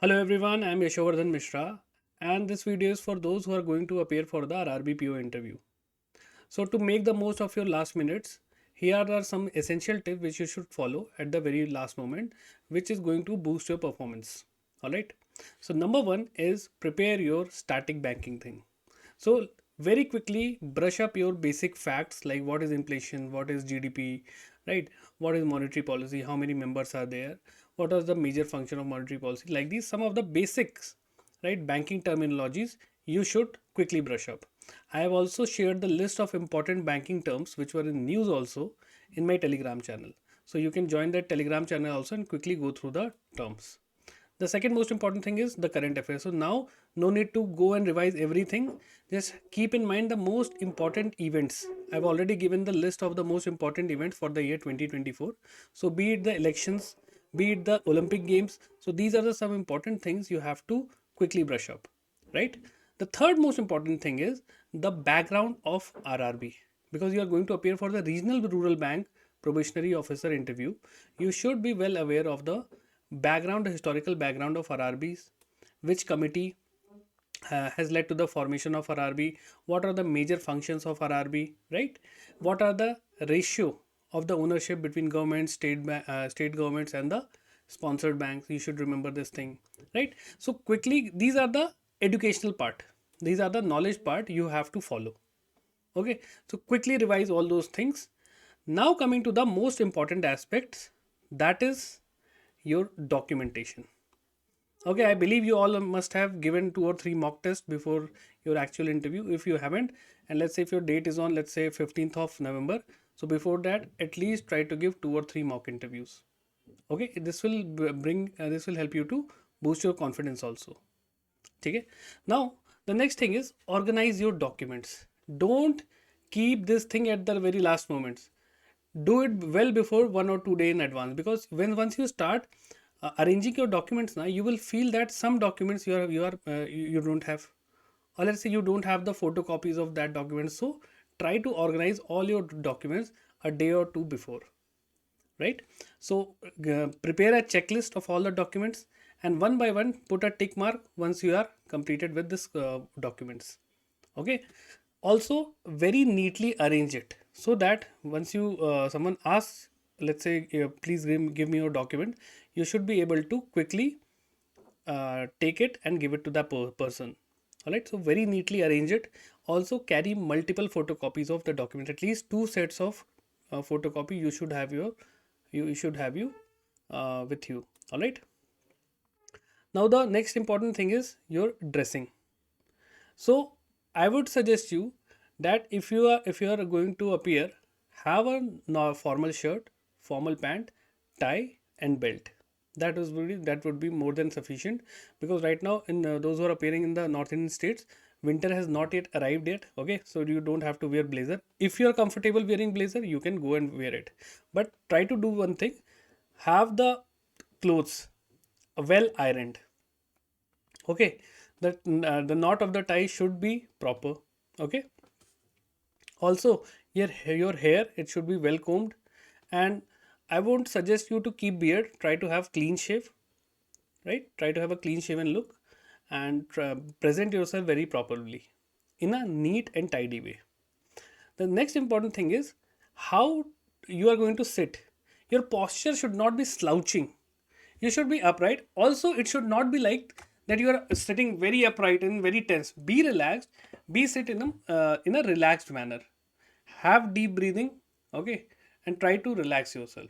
Hello everyone, I am Yashovardhan Mishra and this video is for those who are going to appear for the RRB PO interview. So to make the most of your last minutes, here are some essential tips which you should follow at the very last moment, which is going to boost your performance. Alright. So number one is prepare your static banking thing. So very quickly brush up your basic facts like what is inflation, what is GDP, right? What is monetary policy, how many members are there, what are the major function of monetary policy, like these some of the basics, right? Banking terminologies you should quickly brush up. I have also shared the list of important banking terms which were in news also in my Telegram channel. So you can join that Telegram channel also and quickly go through the terms. The second most important thing is the current affairs. So now no need to go and revise everything. Just keep in mind the most important events. I've already given the list of the most important events for the year 2024. So be it the elections, be it the Olympic Games. So these are the some important things you have to quickly brush up, right? The third most important thing is the background of RRB, because you are going to appear for the regional rural bank probationary officer interview. You should be well aware of the background, the historical background of RRBs, which committee has led to the formation of RRB, what are the major functions of RRB, right? What are the ratio of the ownership between government, state governments and the sponsored banks. You should remember this thing, right? So quickly, these are the educational part. These are the knowledge part you have to follow. Okay, so quickly revise all those things. Now coming to the most important aspects, that is your documentation. Okay, I believe you all must have given 2 or 3 mock tests before your actual interview. If you haven't, and let's say if your date is on, let's say 15th of November, so before that, at least try to give 2 or 3 mock interviews. Okay, this will this will help you to boost your confidence also. Okay. Now the next thing is organize your documents. Don't keep this thing at the very last moments. Do it well before 1 or 2 days in advance, because when once you start arranging your documents now, you will feel that some documents you don't have, or let's say you don't have the photocopies of that document. So try to organize all your documents a day or two before, right? So prepare a checklist of all the documents and one by one put a tick mark once you are completed with this documents. Okay. Also very neatly arrange it so that once you someone asks, let's say please give me your document, you should be able to quickly take it and give it to the person. All right, so very neatly arrange it. Also carry multiple photocopies of the document, at least 2 sets of photocopy you should have with you. All right. Now the next important thing is your dressing. So I would suggest you that if you are going to appear, have a formal shirt, formal pant, tie, and belt. That would be more than sufficient, because right now in those who are appearing in the North Indian states, winter has not yet arrived yet. Okay, so you don't have to wear blazer. If you are comfortable wearing blazer, you can go and wear it. But try to do one thing: have the clothes well ironed. Okay, the knot of the tie should be proper. Okay. Also your hair, it should be well combed, and I won't suggest you to keep beard. Try to have clean shave, right? Try to have a clean shaven look and present yourself very properly in a neat and tidy way. The next important thing is how you are going to sit. Your posture should not be slouching. You should be upright. Also, it should not be like that you are sitting very upright and very tense. Be relaxed. Be sit in a relaxed manner. Have deep breathing. Okay, and try to relax yourself.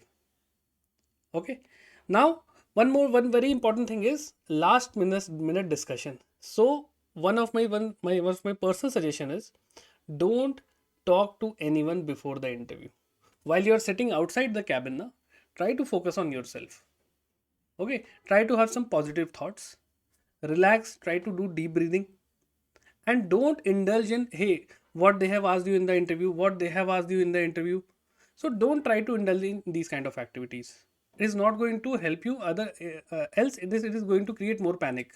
Okay. Now, one very important thing is last minute discussion. So one of my personal suggestion is, don't talk to anyone before the interview. While you are sitting outside the cabin, na, try to focus on yourself. Okay, try to have some positive thoughts. Relax, try to do deep breathing, and don't indulge in, hey, what they have asked you in the interview, what they have asked you in the interview. So don't try to indulge in these kind of activities. It is not going to help you, other else it is going to create more panic.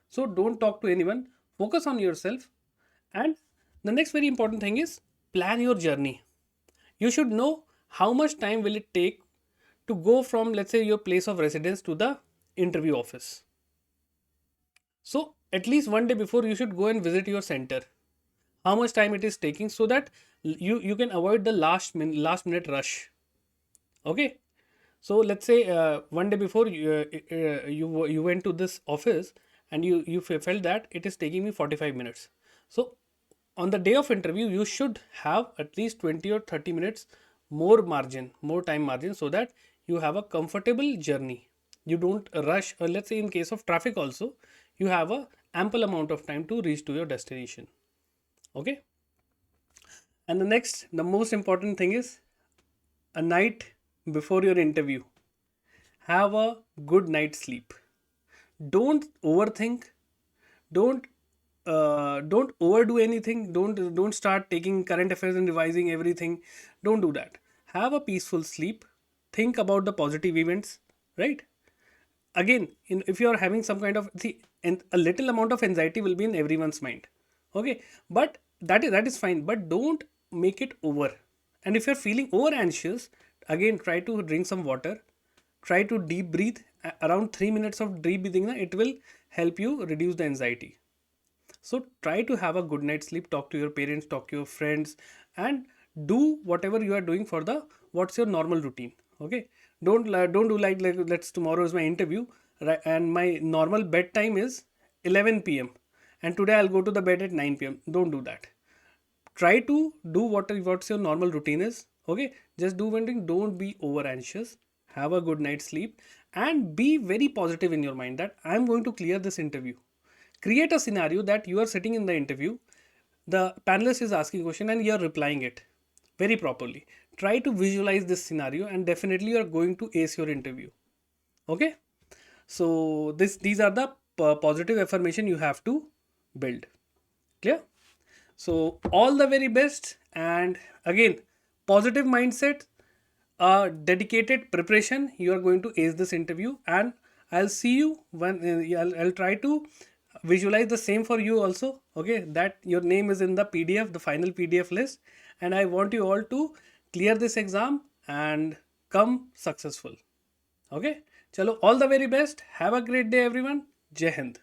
So don't talk to anyone, focus on yourself. And the next very important thing is plan your journey. You should know how much time will it take to go from, let's say, your place of residence to the interview office. So at least one day before you should go and visit your center, how much time it is taking, so that you can avoid the last minute rush. Okay. So let's say one day before you went to this office, and you felt that it is taking me 45 minutes. So on the day of interview you should have at least 20 or 30 minutes more margin, more time margin, so that you have a comfortable journey. You don't rush, or let's say in case of traffic also, you have a ample amount of time to reach to your destination. Okay. And the most important thing is, a night before your interview, have a good night's sleep. Don't overthink. Don't overdo anything. Don't start taking current affairs and revising everything. Don't do that. Have a peaceful sleep. Think about the positive events, right? Again, if you are having some kind of, see, and a little amount of anxiety will be in everyone's mind. Okay, but that is fine, but don't make it over. And if you're feeling over anxious, again, try to drink some water. Try to deep breathe. Around 3 minutes of deep breathing, it will help you reduce the anxiety. So try to have a good night's sleep. Talk to your parents, talk to your friends, and do whatever you are doing for the, what's your normal routine. Okay, don't do like let's, tomorrow is my interview, right, and my normal bedtime is 11 p.m. and today I'll go to the bed at 9 p.m. Don't do that. Try to do what's your normal routine is. Okay, just do one thing. Don't be over anxious. Have a good night's sleep, and be very positive in your mind that I'm going to clear this interview. Create a scenario that you are sitting in the interview, the panelist is asking a question and you are replying it very properly. Try to visualize this scenario, and definitely you are going to ace your interview. Okay. So these are the positive affirmation you have to build. Clear? So all the very best, and again, positive mindset, dedicated preparation, you are going to ace this interview. And I'll see you when I'll try to visualize the same for you also. Okay, that your name is in the PDF, the final PDF list, and I want you all to clear this exam and come successful. Okay, chalo, all the very best. Have a great day, everyone. Jai Hind.